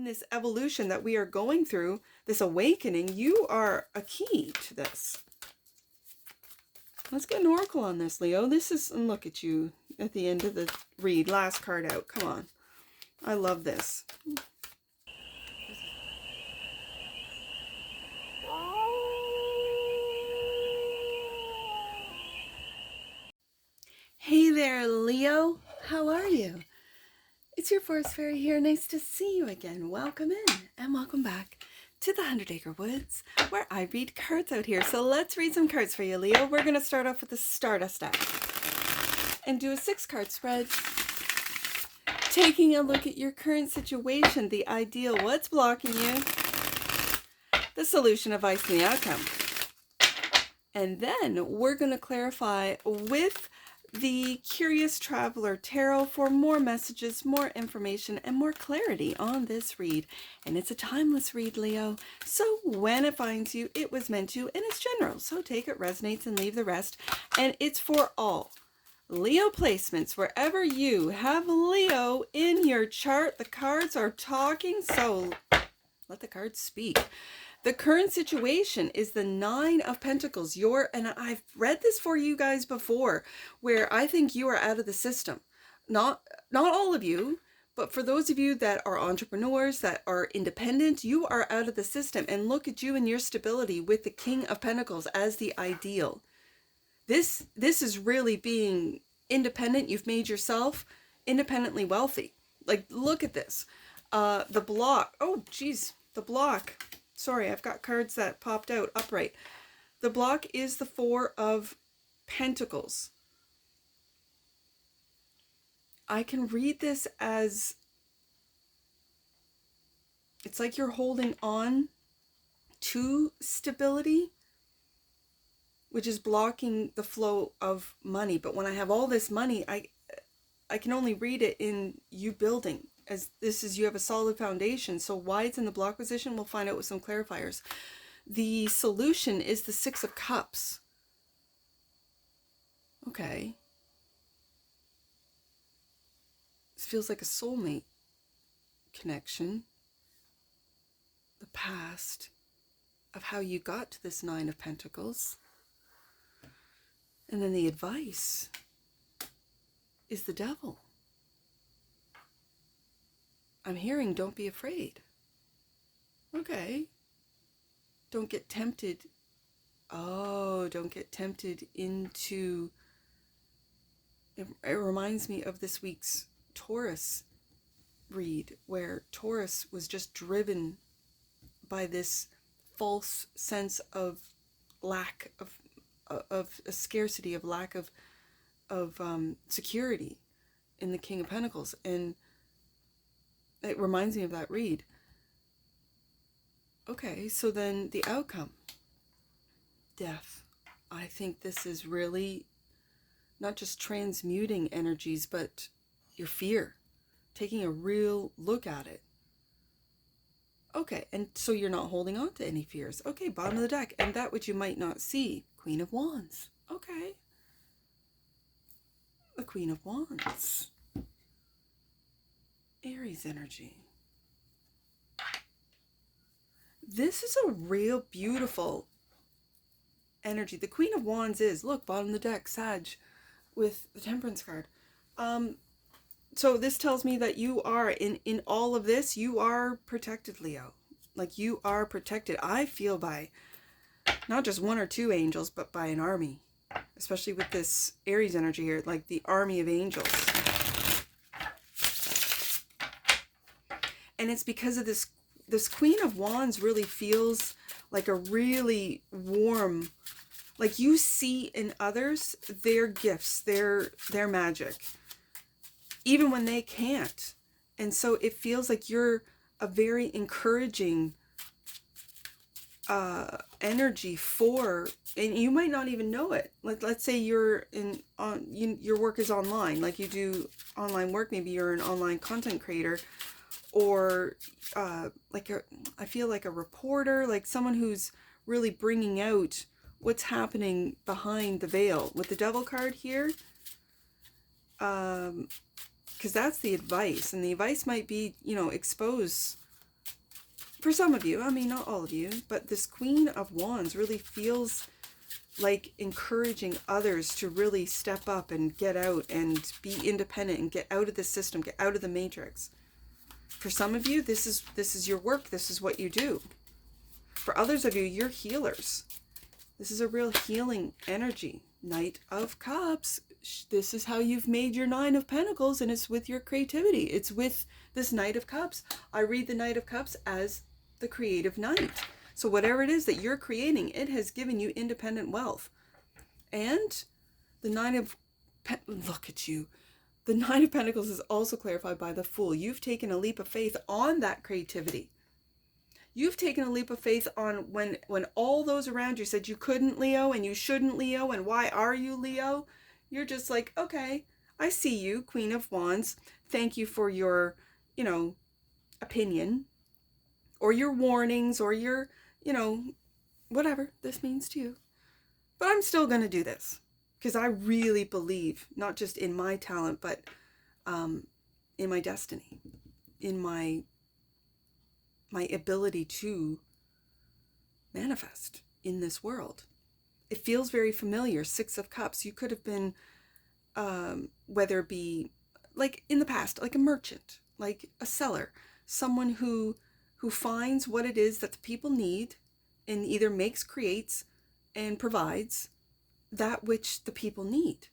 in this evolution that we are going through, this awakening, you are a key to this. Let's get an oracle on this, Leo. This is, and look at you at the end of the read. Last card out. Come on. I love this. Hey there, Leo. How are you? It's your forest fairy here. Nice to see you again. Welcome in and welcome back to the 100 Acre Woods, where I read cards out here. So let's read some cards for you, Leo. We're going to start off with the Stardust deck and do a 6-card spread, taking a look at your current situation, the ideal, what's blocking you, the solution, advice, and the outcome. And then we're going to clarify with the Curious Traveler Tarot for more messages, more information, and more clarity on this read. And it's a timeless read, Leo. So when it finds you, it was meant to, and it's general. So take it, resonates, and leave the rest. And it's for all Leo placements. Wherever you have Leo in your chart, the cards are talking. So let the cards speak. The current situation is the 9 of Pentacles. And I've read this for you guys before, where I think you are out of the system. Not all of you, but for those of you that are entrepreneurs, that are independent, you are out of the system. And look at you and your stability with the King of Pentacles as the ideal. This is really being independent. You've made yourself independently wealthy. Like, look at this. The block. Oh, geez. The block. Sorry, I've got cards that popped out upright. The block is the 4 of Pentacles. I can read this as it's like you're holding on to stability, which is blocking the flow of money. But when I have all this money, I can only read it in you building. As this is, you have a solid foundation. So why it's in the block position, we'll find out with some clarifiers. The solution is the 6 of Cups. Okay. This feels like a soulmate connection. The past of how you got to this 9 of Pentacles. And then the advice is the Devil. I'm hearing, don't be afraid. Okay. Don't get tempted. Oh, don't get tempted into... It reminds me of this week's Taurus read, where Taurus was just driven by this false sense of lack of a scarcity, of lack of security in the King of Pentacles. And it reminds me of that read. Okay, so then the outcome. Death. I think this is really not just transmuting energies, but your fear. Taking a real look at it. Okay, and so you're not holding on to any fears. Okay, bottom of the deck. And that which you might not see. Queen of Wands. Okay. The Queen of Wands. Aries energy. This is a real beautiful energy. The Queen of Wands is, look, bottom of the deck, Sag, with the Temperance card. So this tells me that you are, in all of this, you are protected, Leo. Like, you are protected. I feel by not just 1 or 2 angels, but by an army. Especially with this Aries energy here, like the army of angels. And it's because of this Queen of Wands really feels like a really warm, like you see in others their gifts, their magic, even when they can't. And so it feels like you're a very encouraging energy for, and you might not even know it. Let's say you're your work is online, like you do online work. Maybe you're an online content creator, or I feel like a reporter, like someone who's really bringing out what's happening behind the veil with the Devil card here. Because that's the advice, and the advice might be, expose for some of you, I mean, not all of you, but this Queen of Wands really feels like encouraging others to really step up and get out and be independent and get out of the system, get out of the matrix. For some of you, this is your work. This is what you do. For others of you, you're healers. This is a real healing energy. Knight of Cups. This is how you've made your Nine of Pentacles, and it's with your creativity. It's with this Knight of Cups. I read the Knight of Cups as the creative knight. So whatever it is that you're creating, it has given you independent wealth. And the look at you. The Nine of Pentacles is also clarified by the Fool. You've taken a leap of faith on that creativity. You've taken a leap of faith on when all those around you said you couldn't, Leo, and you shouldn't, Leo, and why are you, Leo? You're just like, okay, I see you, Queen of Wands. Thank you for your, opinion or your warnings or your, whatever this means to you. But I'm still going to do this because I really believe not just in my talent, but in my destiny, in my ability to manifest in this world. It feels very familiar. Six of Cups. You could have been, whether it be like in the past, like a merchant, like a seller, someone who finds what it is that the people need and either makes, creates, and provides that which the people need.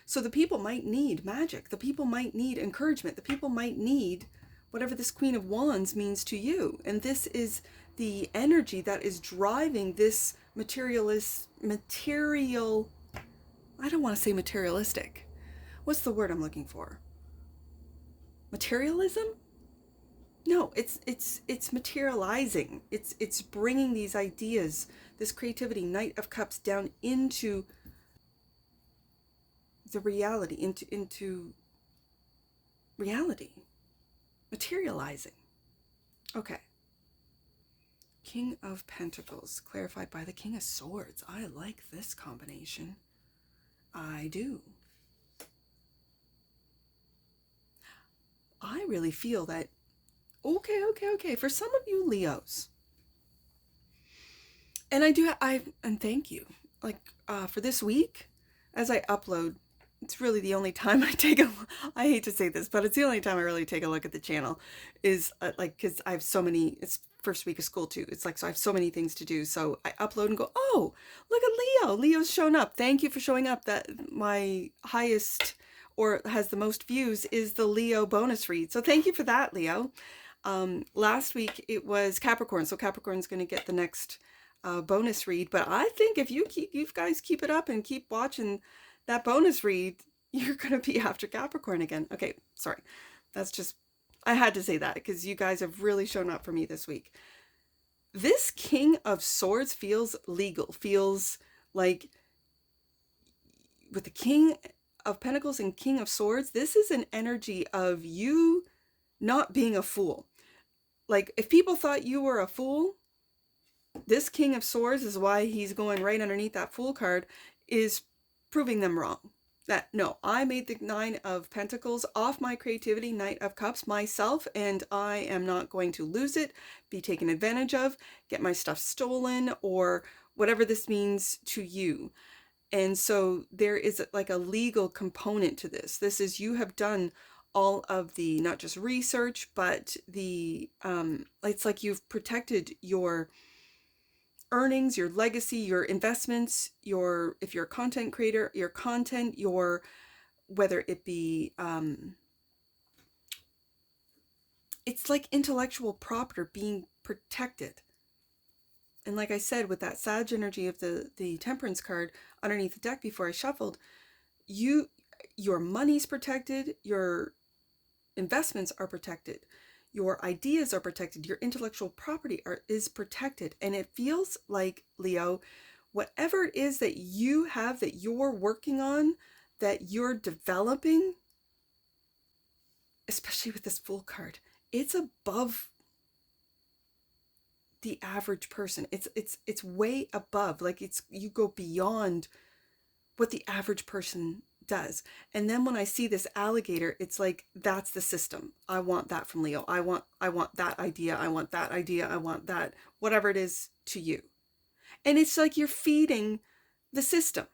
So the people might need magic. The people might need encouragement. The people might need whatever this Queen of Wands means to you. And this is the energy that is driving this I don't want to say materialistic. What's the word I'm looking for? Materialism? No, it's materializing. It's bringing these ideas, this creativity, Knight of Cups, down into the reality, into reality. Materializing. Okay. King of Pentacles, clarified by the King of Swords. I like this combination. I do. I really feel that, okay. For some of you Leos, and and thank you. Like, for this week, as I upload, it's really the only time I I hate to say this, but it's the only time I really take a look at the channel is because I have so many, it's first week of school too. It's like, so I have so many things to do. So I upload and go, oh, look at Leo. Leo's shown up. Thank you for showing up. That my highest or has the most views is the Leo bonus read. So thank you for that, Leo. Last week it was Capricorn. So Capricorn's going to get the next bonus read. But I think if you guys keep it up and keep watching that bonus read, you're going to be after Capricorn again. Okay, sorry. That's just, I had to say that because you guys have really shown up for me this week. This King of Swords feels legal, feels like with the King of Pentacles and King of Swords, this is an energy of you not being a fool. Like if people thought you were a fool, this King of Swords is why he's going right underneath that Fool card, is proving them wrong. That no, I made the Nine of Pentacles off my creativity, Knight of Cups myself, and I am not going to lose it, be taken advantage of, get my stuff stolen, or whatever this means to you. And so there is like a legal component to this. This is, you have done all of the, not just research, but the, it's like you've protected your earnings, your legacy, your investments, if you're a content creator, your content, whether it be, it's like intellectual property being protected. And like I said, with that Sag energy of the Temperance card underneath the deck before I shuffled, your money's protected, your investments are protected, your ideas are protected, your intellectual property is protected. And it feels like, Leo, whatever it is that you have, that you're working on, that you're developing, especially with this Fool card, it's above the average person. It's way above, like you go beyond what the average person does. And then when I see this alligator, it's like, that's the system. I want that from Leo. I want that idea. I want that idea. I want that, whatever it is to you. And it's like you're feeding the system.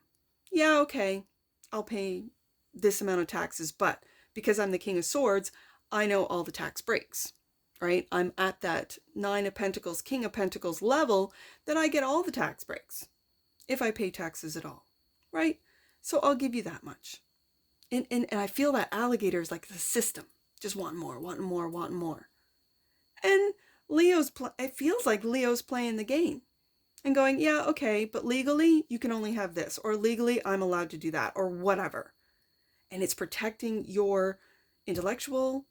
Yeah, okay, I'll pay this amount of taxes, but because I'm the King of Swords, I know all the tax breaks, right? I'm at that Nine of Pentacles, King of Pentacles level that I get all the tax breaks if I pay taxes at all, right? So I'll give you that much. And I feel that alligator is like the system, just wanting more, wanting more, wanting more. And it feels like Leo's playing the game and going, yeah, okay, but legally you can only have this, or legally I'm allowed to do that, or whatever. And it's protecting your intellectual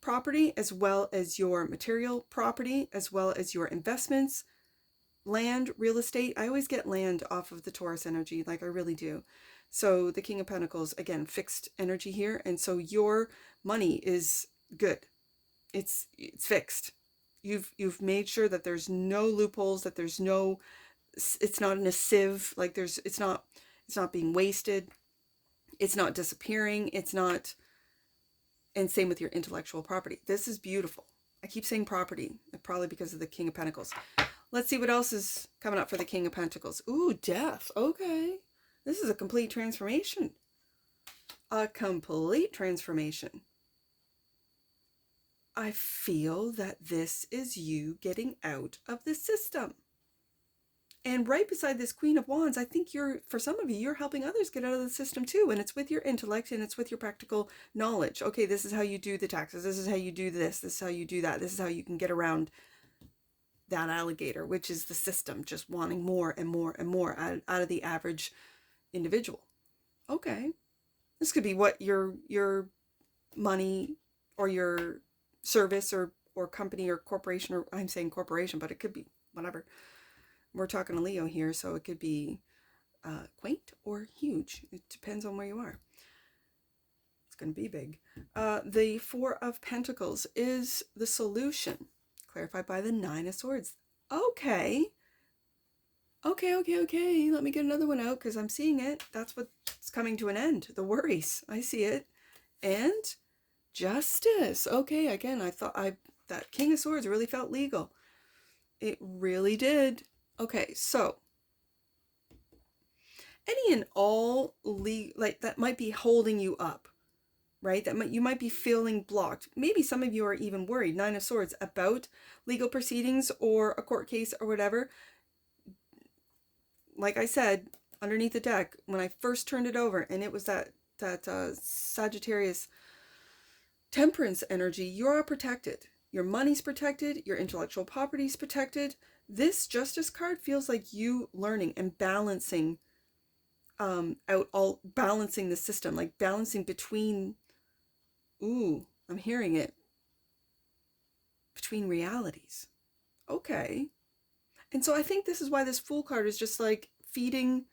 property as well as your material property, as well as your investments, land, real estate. I always get land off of the Taurus energy, like I really do. So the King of Pentacles, again, fixed energy here. And so your money is good. It's fixed. You've made sure that there's no loopholes, that there's no, it's not in a sieve, like it's not being wasted. It's not disappearing. It's not, and same with your intellectual property. This is beautiful. I keep saying property, probably because of the King of Pentacles. Let's see what else is coming up for the King of Pentacles. Ooh, death. Okay. This is a complete transformation. A complete transformation. I feel that this is you getting out of the system. And right beside this Queen of Wands, I think for some of you, you're helping others get out of the system too. And it's with your intellect and it's with your practical knowledge. Okay, this is how you do the taxes. This is how you do this. This is how you do that. This is how you can get around that alligator, which is the system, just wanting more and more and more out of the average individual. Okay, this could be what your money or your service or company or corporation, or I'm saying corporation, but it could be whatever. We're talking to Leo here, so it could be quaint or huge. It depends on where you are. It's going to be big. The Four of Pentacles is the solution, clarified by the Nine of Swords. Okay. Okay. Let me get another one out because I'm seeing it. That's what's coming to an end. The worries. I see it. And justice. Okay, again, I thought that King of Swords really felt legal. It really did. Okay, so any and all like that might be holding you up, right? You might be feeling blocked. Maybe some of you are even worried, Nine of Swords, about legal proceedings or a court case or whatever. Like I said, underneath the deck, when I first turned it over, and it was that Sagittarius Temperance energy, you are protected. Your money's protected. Your intellectual property's protected. This Justice card feels like you learning and balancing balancing the system, like balancing between, ooh, I'm hearing it, between realities. Okay. And so I think this is why this Fool card is just like feeding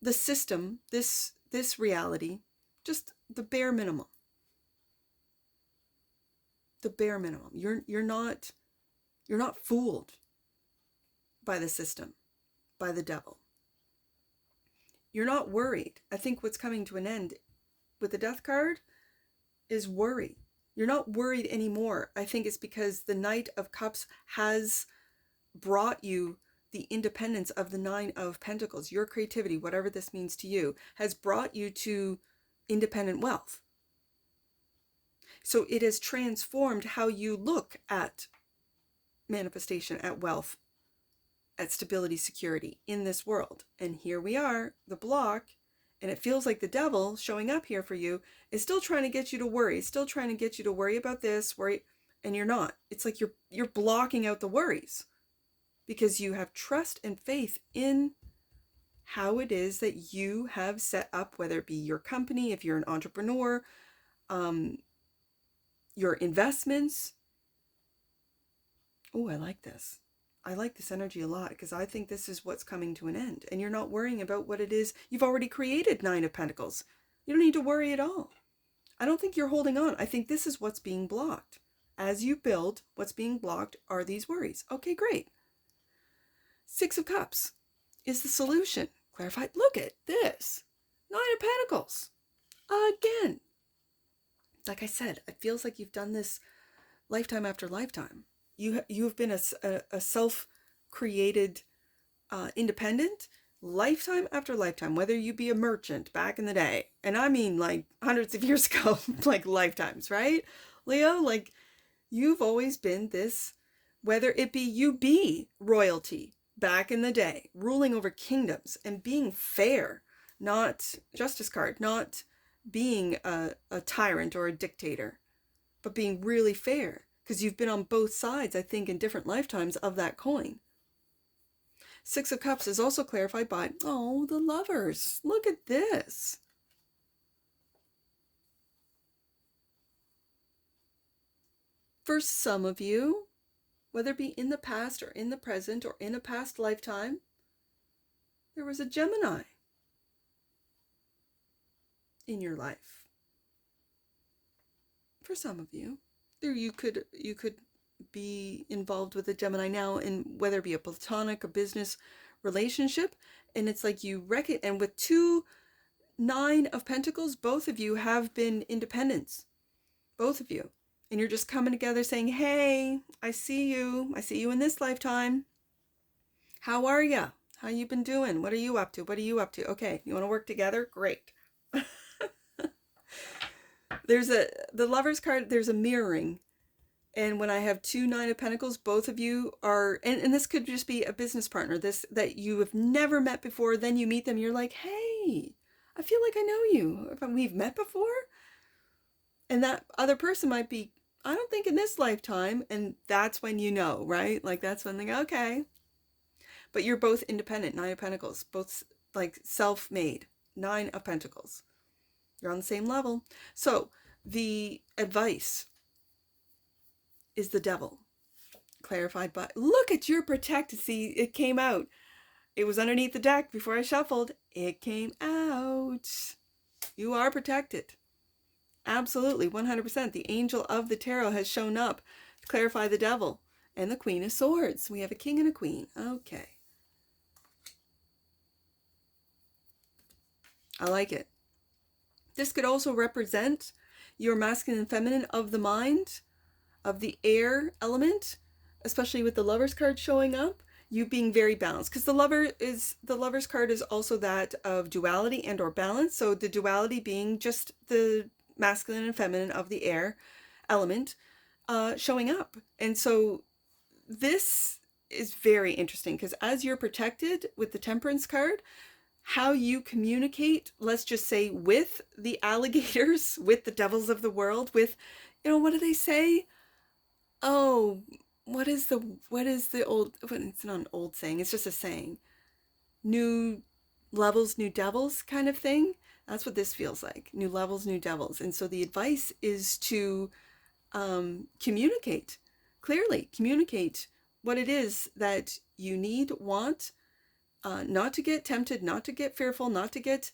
the system, this reality, just the bare minimum. The bare minimum. You're not fooled by the system, by the devil. You're not worried. I think what's coming to an end with the Death card is worry. You're not worried anymore. I think it's because the Knight of Cups has brought you the independence of the Nine of Pentacles. Your creativity, whatever this means to you, has brought you to independent wealth. So it has transformed how you look at manifestation, at wealth, at stability, security in this world. And here we are, the block, and it feels like the devil showing up here for you is still trying to get you to worry, still trying to get you to worry about this, worry, and you're not. It's like you're blocking out the worries because you have trust and faith in how it is that you have set up, whether it be your company, if you're an entrepreneur, your investments. Oh, I like this. I like this energy a lot because I think this is what's coming to an end. And you're not worrying about what it is. You've already created Nine of Pentacles. You don't need to worry at all. I don't think you're holding on. I think this is what's being blocked. As you build, what's being blocked are these worries. Okay, great. Six of Cups is the solution. Clarified. Look at this. Nine of Pentacles. Again. Like I said, it feels like you've done this lifetime after lifetime. You've been a self-created independent lifetime after lifetime, whether you be a merchant back in the day, and I mean like hundreds of years ago, like lifetimes, right? Leo, like you've always been this, whether it be you be royalty back in the day, ruling over kingdoms and being fair, not justice card, not being a tyrant or a dictator, but being really fair, because you've been on both sides, I think, in different lifetimes of that coin. Six of Cups is also clarified by, oh, the Lovers. Look at this. For some of you, whether it be in the past or in the present or in a past lifetime, there was a Gemini in your life. For some of you, there you could be involved with a Gemini now, in whether it be a platonic or business relationship, and it's like you reckon, and with 9 of Pentacles, both of you have been independents, both of you, and you're just coming together saying, hey, I see you in this lifetime. How are ya? How you been doing? What are you up to? Okay, you want to work together? Great. The Lover's card, there's a mirroring. And when I have 9 of Pentacles, both of you are, and this could just be a business partner, this that you have never met before, then you meet them, you're like, hey, I feel like I know you. We've met before? And that other person might be, I don't think in this lifetime, and that's when you know, right? Like that's when they go, okay. But you're both independent, 9 of Pentacles, both like self-made, 9 of Pentacles. You're on the same level. So the advice is the Devil, clarified by, look at your protected. See, it came out. It was underneath the deck before I shuffled. It came out. You are protected. Absolutely, 100%. The Angel of the Tarot has shown up to clarify the Devil and the Queen of Swords. We have a King and a Queen. Okay. I like it. This could also represent your masculine and feminine of the mind, of the air element, especially with the Lover's card showing up, you being very balanced, because the Lover's card is also that of duality and or balance. So the duality being just the masculine and feminine of the air element showing up. And so this is very interesting, because as you're protected with the Temperance card, how you communicate, let's just say with the alligators, with the devils of the world, with, what do they say? Oh, what is the old, it's not an old saying, it's just a saying. New levels, new devils kind of thing. That's what this feels like. New levels, new devils. And so the advice is to communicate clearly, communicate what it is that you need, want, not to get tempted, not to get fearful, not to get,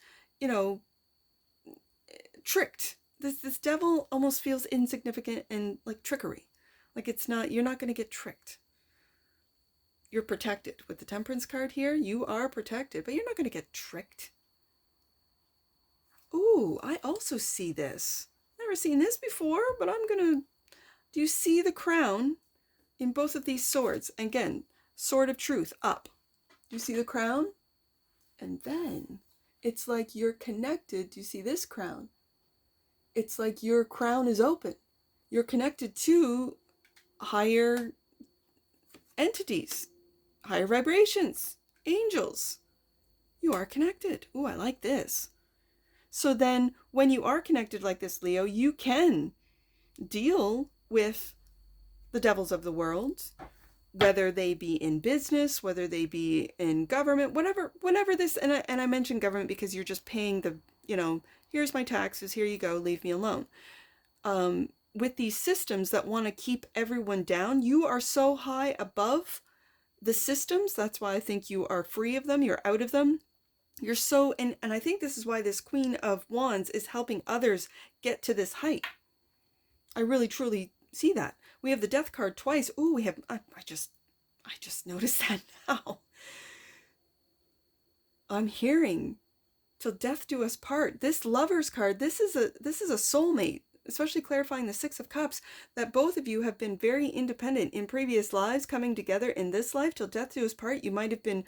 tricked. This devil almost feels insignificant and like trickery. Like it's not, you're not going to get tricked. You're protected. With the Temperance card here, you are protected, but you're not going to get tricked. Ooh, I also see this. Never seen this before, but I'm going to... Do you see the crown in both of these swords? Again, sword of truth, up. Do you see the crown? And then it's like you're connected. Do you see this crown? It's like your crown is open. You're connected to higher entities, higher vibrations, angels. You are connected. Ooh, I like this. So then when you are connected like this, Leo, you can deal with the devils of the world, whether they be in business, whether they be in government, whenever this, and I mention government because you're just paying the, here's my taxes, here you go, leave me alone. With these systems that want to keep everyone down, you are so high above the systems. That's why I think you are free of them. You're out of them. You're so, and I think this is why this Queen of Wands is helping others get to this height. I really, truly see that. We have the Death card twice. Ooh, we have, I just noticed that now. I'm hearing till death do us part. This Lovers card, this is a soulmate, especially clarifying the Six of Cups, that both of you have been very independent in previous lives, coming together in this life till death do us part. You might have been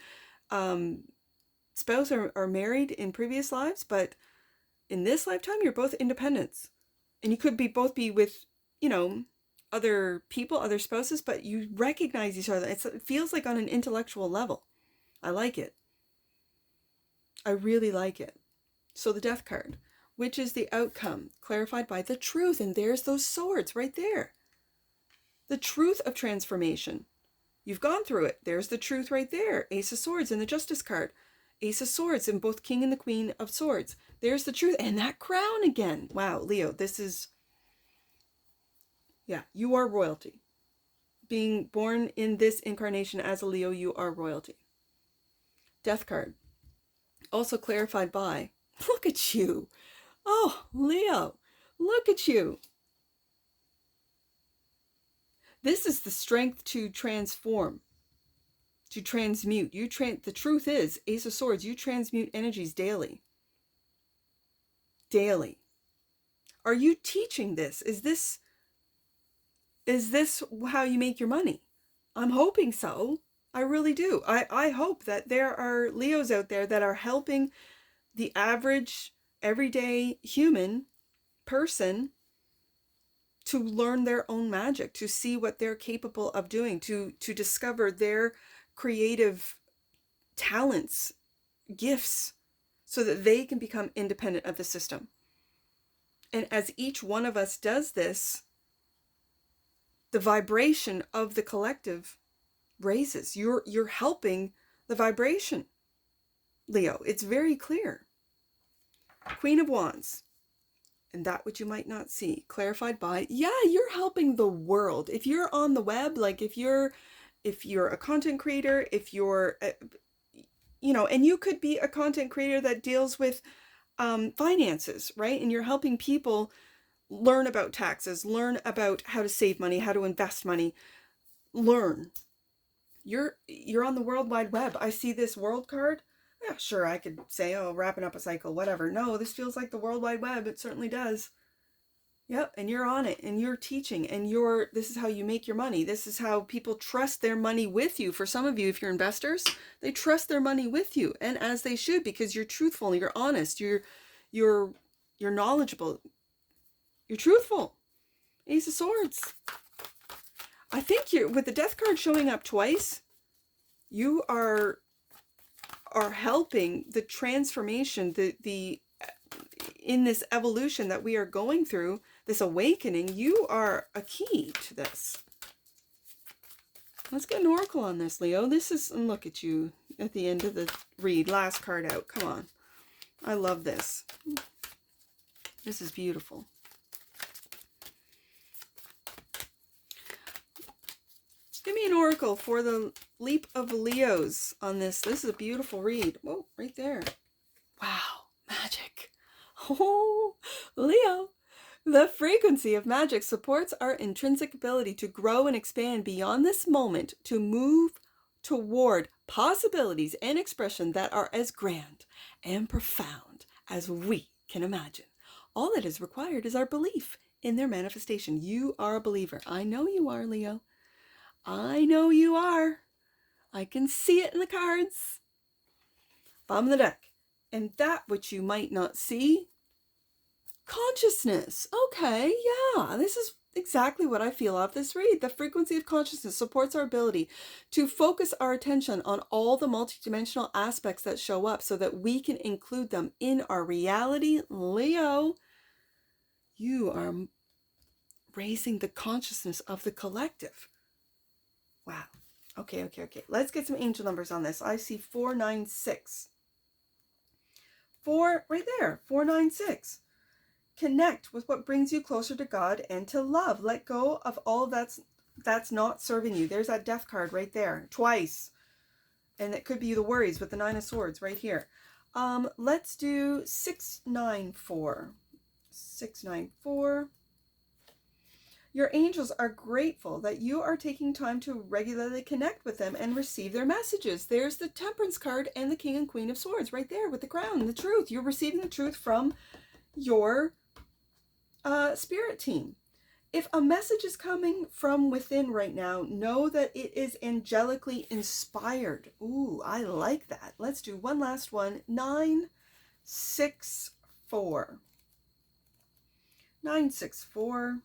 spouse or married in previous lives, but in this lifetime, you're both independents. And you could both be with, you know, other people, other spouses, but you recognize each other. It feels like on an intellectual level. I like it. I really like it. So the Death card, which is the outcome clarified by the truth. And there's those swords right there. The truth of transformation. You've gone through it. There's the truth right there. Ace of Swords in the Justice card. Ace of Swords in both King and the Queen of Swords. There's the truth. And that crown again. Wow, Leo, this is... Yeah, you are royalty. Being born in this incarnation as a Leo, you are royalty. Death card. Also clarified by, look at you. Oh, Leo, look at you. This is the strength to transform, to transmute. The truth is, Ace of Swords, you transmute energies daily. Daily. Are you teaching this? Is this how you make your money? I'm hoping so. I really do. I hope that there are Leos out there that are helping the average, everyday human person to learn their own magic, to see what they're capable of doing, to discover their creative talents, gifts, so that they can become independent of the system. And as each one of us does this, the vibration of the collective raises. You're helping the vibration, Leo. It's very clear. Queen of Wands. And that which you might not see, clarified by, yeah, you're helping the world. If you're on the web, like if you're a content creator, if you're, you know, and you could be a content creator that deals with finances, right? And you're helping people learn about taxes, learn about how to save money, how to invest money, learn. You're on the World Wide Web. I see this world card. Yeah, sure, I could say, oh, wrapping up a cycle, whatever. No, this feels like the World Wide Web. It certainly does. Yep, and you're on it, and you're teaching, and this is how you make your money. This is how people trust their money with you. For some of you, if you're investors, they trust their money with you, and as they should, because you're truthful, you're honest, you're knowledgeable, you're truthful. Ace of Swords. I think with the Death card showing up twice, you are helping the transformation, the in this evolution that we are going through, this awakening. You are a key to this. Let's get an oracle on this, Leo. This is, and look at you at the end of the read. Last card out. Come on. I love this. This is beautiful. Give me an oracle for the leap of Leos on this. This is a beautiful read. Whoa, right there. Wow, magic. Oh, Leo. The frequency of magic supports our intrinsic ability to grow and expand beyond this moment, to move toward possibilities and expression that are as grand and profound as we can imagine. All that is required is our belief in their manifestation. You are a believer. I know you are, Leo. I know you are. I can see it in the cards. Bottom of the deck. And that which you might not see, consciousness. Okay, yeah, this is exactly what I feel off this read. The frequency of consciousness supports our ability to focus our attention on all the multidimensional aspects that show up so that we can include them in our reality. Leo, you are raising the consciousness of the collective. Wow. Okay. Let's get some angel numbers on this. I see 496. 4 right there. 496. Connect with what brings you closer to God and to love. Let go of all that's not serving you. There's that death card right there. Twice. And it could be the worries with the 9 of Swords right here. Let's do 694. 694. Your angels are grateful that you are taking time to regularly connect with them and receive their messages. There's the Temperance card and the King and Queen of Swords right there with the crown, the truth. You're receiving the truth from your spirit team. If a message is coming from within right now, know that it is angelically inspired. Ooh, I like that. Let's do one last one. 964. 964.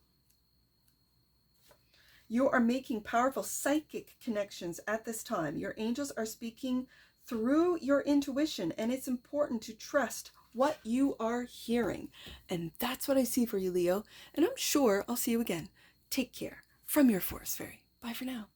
You are making powerful psychic connections at this time. Your angels are speaking through your intuition, and it's important to trust what you are hearing. And that's what I see for you, Leo. And I'm sure I'll see you again. Take care. From your Forest Fairy. Bye for now.